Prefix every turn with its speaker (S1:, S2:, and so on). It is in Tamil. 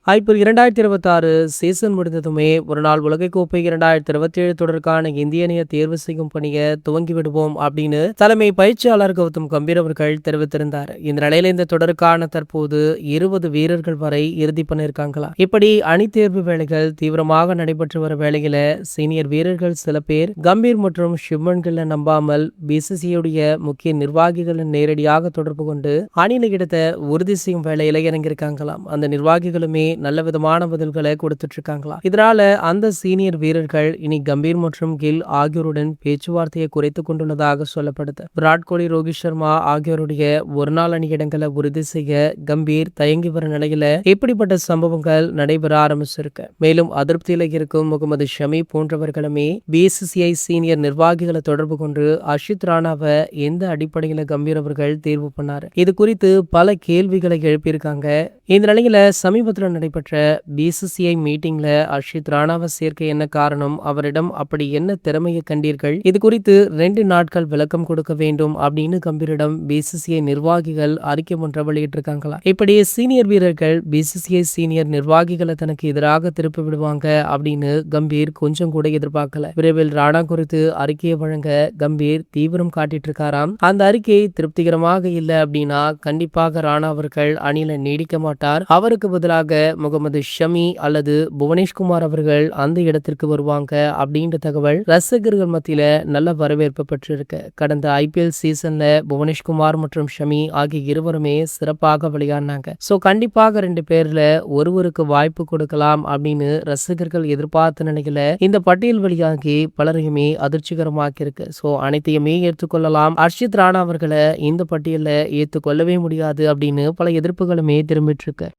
S1: ஐபிஎல் 2026 சீசன் முடிந்ததுமே ஒருநாள் உலகக்கோப்பை 2027 தொடருக்கான இந்திய அணியை தேர்வு செய்யும் பணியை துவங்கி விடுவோம் அப்படின்னு தலைமை பயிற்சியாளர் கௌதம் கம்பீர் அவர்கள் தெரிவித்திருந்தார். இந்த நிலையில இந்த தொடருக்கான தற்போது 20 வீரர்கள் வரை இறுதி பண்ணியிருக்காங்களா. இப்படி அணி தேர்வு வேலைகள் தீவிரமாக நடைபெற்று வர வேளையில சீனியர் வீரர்கள் சில பேர் கம்பீர் மற்றும் சுப்மன் கில்லை நம்பாமல் பிசிசிஐடைய முக்கிய நிர்வாகிகளை நேரடியாக தொடர்பு கொண்டு அணியில இடத்தை உறுதி செய்யும் வேலையில இறங்கியிருக்காங்களாம். அந்த நிர்வாகிகளுமே நல்ல விதமான பதில்களை கொடுத்துட்டு இருக்காங்களா. இதனால அந்த சீனியர் வீரர்கள் இனி கம்பீர் மற்றும் கில் ஆகியோருடன் பேச்சுவார்த்தையை குறைத்துக் கொண்டுள்ளதாக சொல்லப்படுது. விராட் கோலி, ரோஹித் சர்மா ஆகியோருடைய ஒரு நாள் அணி இடங்களை உறுதி செய்ய கம்பீர் தயங்கி வர நிலையில இப்படிப்பட்ட சம்பவங்கள் நடைபெற ஆரம்பிச்சிருக்கு. மேலும் அதிருப்தியில இருக்கும் முகமது ஷமி போன்றவர்களுமே பிசிசிஐ சீனியர் நிர்வாகிகளை தொடர்பு கொண்டு அஷித் ராணாவை எந்த அடிப்படையில கம்பீர் அவர்கள் தேர்வு பண்ணாரு, இது குறித்து பல கேள்விகளை எழுப்பியிருக்காங்க. இந்த நிலையில சமீபத்தில் நடைபெற்ற பிசிசிஐ மீட்டிங்ல அஷித் ராணாவை சேர்க்க என்ன காரணம், அவரிடம் அப்படி என்ன திறமையை கண்டீர்கள், இது குறித்து 2 நாட்கள் விளக்கம் கொடுக்க வேண்டும் அப்படின்னு கம்பீரிடம் பிசிசிஐ நிர்வாகிகள் அறிக்கை ஒன்றை வெளியிட்டிருக்காங்களா. இப்படி சீனியர் வீரர்கள் பிசிசிஐ சீனியர் நிர்வாகிகளை தனக்கு எதிராக திருப்பி விடுவாங்க அப்படின்னு கம்பீர் கொஞ்சம் கூட எதிர்பார்க்கல. விரைவில் ராணா குறித்து அறிக்கையை வழங்க கம்பீர் தீவிரம் காட்டிட்டு இருக்காராம். அந்த அறிக்கை திருப்திகரமாக இல்லை அப்படின்னா கண்டிப்பாக ராணா அவர்கள் அணியில நீடிக்க மாட்டார். அவருக்கு பதிலாக முகமது ஷமி அல்லது புவனேஷ்குமார் அவர்கள் அந்த இடத்திற்கு வருவாங்க அப்படின்ற தகவல் ரசிகர்கள் மத்தியில நல்ல வரவேற்பு பெற்றிருக்கு. கடந்த ஐபிஎல் சீசன்ல புவனேஷ்குமார் மற்றும் ஷமி ஆகிய இருவருமே சிறப்பாக விளையாடினாங்க. சோ கண்டிப்பாக 2 பேர்ல ஒருவருக்கு வாய்ப்பு கொடுக்கலாம் அப்படின்னு ரசிகர்கள் எதிர்பார்த்த நிலையில இந்த பட்டியல் வெளியாகி பலரையுமே அதிர்ச்சிகரமாக்கி இருக்கு. சோ அனைத்தையுமே ஏற்றுக்கொள்ளலாம், அர்ஷித் ராணா அவர்களை இந்த பட்டியல ஏற்றுக்கொள்ளவே முடியாது அப்படின்னு பல எதிர்ப்புகளுமே திரும்பிட்டு இருக்கு.